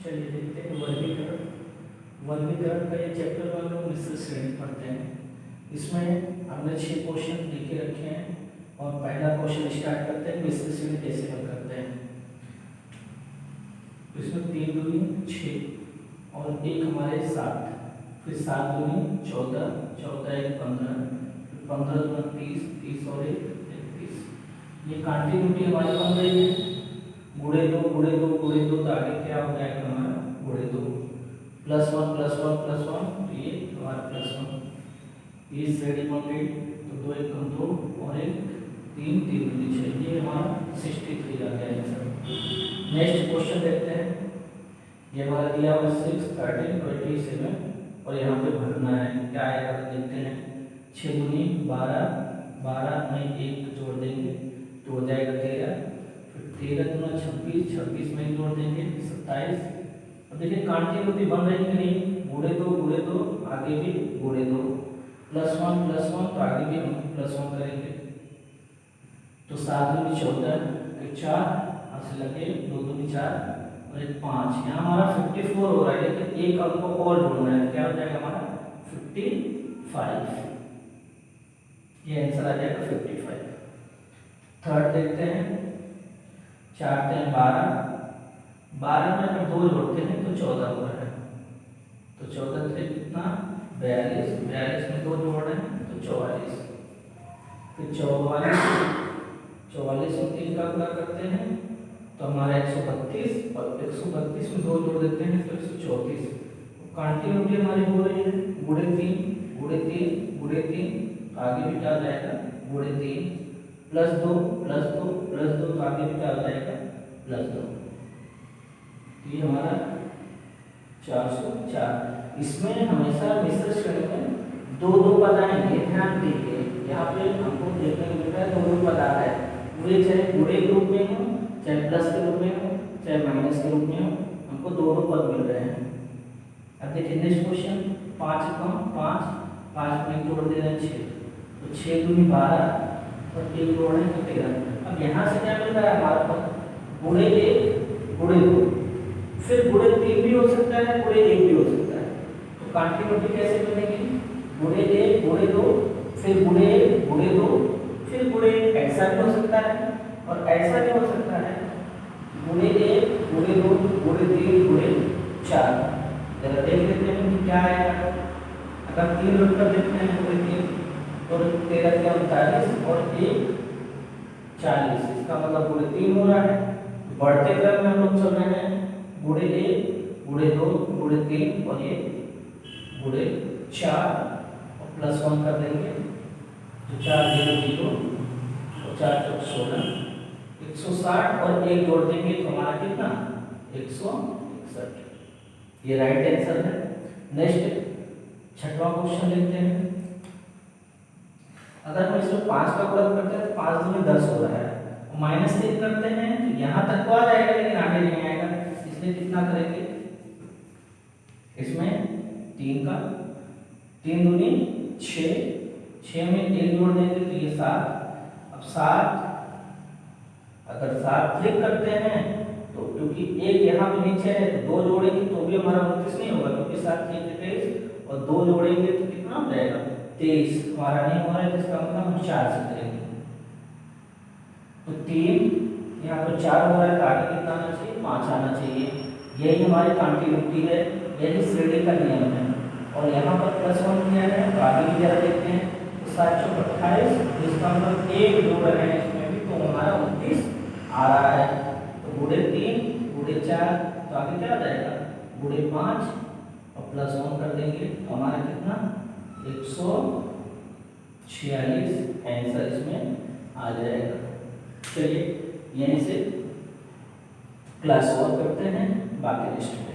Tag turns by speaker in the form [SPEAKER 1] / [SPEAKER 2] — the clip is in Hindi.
[SPEAKER 1] चलिए देखते हैं वर्गीकरण। वर्गीकरण का ये चैप्टर में हम लोग मिश्र श्रेणी पढ़ते हैं। इसमें हमने 6 क्वेश्चन लिखे रखे हैं और पहला क्वेश्चन स्टार्ट करते हैं मिश्र श्रेणी कैसे हल करते हैं। इसमें 3 दूनी 6 और एक हमारे 7, फिर 7 दूनी 14, 14 एक 15, फिर 15 दूना 30, 30 और एक 31। ये कंटिन्यूटी हमारी बन रही है। गुणे दो गुणे दो गुणे दो, तो आगे क्या हो जाएगा हमारा गुणे 2 +1 +1 +1, तो ये हमारा +1। ये श्रेणी बन गई, तो 2 एक 2 और एक 3 3 दूनी 6, ये हमारा 63 आ गया आंसर। नेक्स्ट क्वेश्चन देखते हैं। ये हमारा दिया हुआ 6 13 27 और यहाँ पे भरना है, क्या आएगा देखते हैं। 6 दूनी 12, 12 में 1 जोड़ देंगे तो हो जाएगा 13, 13 दूना 26, 26 में जोड़ देंगे 27। अब देखिए कंटिन्यूटी बन रही कि नहीं, गुणे दो आगे भी गुणे 2, +1 तो आगे भी हम +1 करेंगे। तो 7 दूनी 14, 4 ऐसे लगे 2 दूनी 4 और एक 5। यहाँ हमारा 54 हो रहा है, लेकिन एक अंक को और जोड़ना है, क्या हो जाएगा हमारा 55। ये आंसर आ जाएगा 55। थर्ड देखते हैं। 4 × 12, 12 में अगर 2 जोड़ते हैं तो 14 हो रहा है, तो 14 से कितना 42, 42 में 2 जोड़ रहे हैं तो 44, फिर 44 में 3 का गुणा करते हैं तो हमारा 132 और 132 में 2 जोड़ देते हैं तो 134। कंटिन्यूटी हमारी हो रही है, गुणे 3 गुणे 3 गुणे 3, तो आगे भी क्या जाएगा गुणे 3 +2 +2 +2, तो आगे भी क्या हो जाएगा +2। ये हमारा 404। इसमें हमेशा मिश्र श्रेणी में 2 पद आएंगे, ध्यान दीजिए। यहाँ पे हमको देखने को मिलता है 2 पद आ रहा है, वे चाहे गुणे के रूप में हो, चाहे प्लस के रूप में हो, चाहे माइनस के रूप में हो, हमको 2 पद मिल रहे हैं। अब देखिए नेक्स्ट क्वेश्चन। 5 कम 5, 5 में जोड़ दे रहे हैं 6, तो 6 दूनी 12 और 1 जोड़ रहे हैं तो 13। अब यहाँ से क्या मिल रहा है हमारे पास, गुणे 1 गुणे 2, फिर गुणे 3 भी हो सकता है, गुणे 1 भी हो सकता है। तो कंटिन्यूटी कैसे बनेगी, गुणे 1 गुणे 2, फिर गुणे 1 गुणे 2, फिर गुणे 1। ऐसा भी हो सकता है और ऐसा भी हो सकता है, गुणे 1 गुणे 2 गुणे 3 गुणे 4। जरा देख लेते हैं कि क्या आएगा। अगर 3 रखकर देखते हैं गुणे 3 तो 13 के 39 और 1 40, इसका मतलब गुणे 3 हो रहा है। बढ़ते क्रम में हम लोग चल रहे हैं, गुणे 1 गुणे 2 गुणे 3 और ये गुणे 4 और +1 कर देंगे तो 4 0 0 और 4 चौक 16, 160 और 1 जोड़ देंगे तो हमारा कितना 161। ये राइट आंसर है। नेक्स्ट 6वां क्वेश्चन देखते हैं। अगर हम इसमें 5 का गुणा करते हैं तो 5 दूनी 10 हो रहा है, -3 करते हैं तो यहाँ तक तो आ जाएगा लेकिन आगे नहीं आएगा, इसलिए कितना करेंगे इसमें 3 का 3 दूनी 6, 6 में 1 जोड़ देंगे तो ये 7। अब 7 अगर 7 क्लिक करते हैं तो क्योंकि 1 यहाँ पे नीचे है तो 2 जोड़ेंगे तो भी हमारा 29 नहीं होगा, क्योंकि 7 3 23 और 2 जोड़ेंगे तो कितना हो जाएगा 23। हमारा नहीं हो रहा है, जिसका मतलब हम 4 से करेंगे तो 3 यहाँ पर 4 हो रहा है, तो आगे कितना आना चाहिए 5 आना चाहिए। यही हमारी कंटिन्यूटी है, यही श्रेणी का नियम है। और यहाँ पर +1 दिया है तो आगे भी जरा देखते हैं, तो 7 चौक 28, जिसका मतलब 1 जोड़ रहे हैं इसमें भी तो हमारा 29 आ रहा है। तो गुणे 3 गुणे 4, तो आगे क्या आ जाएगा गुणे 5 और +1 कर देंगे तो हमारा कितना 146 आंसर इसमें आ जाएगा। चलिए यहीं से क्लास ओवर करते हैं, बाकी नेक्स्ट में।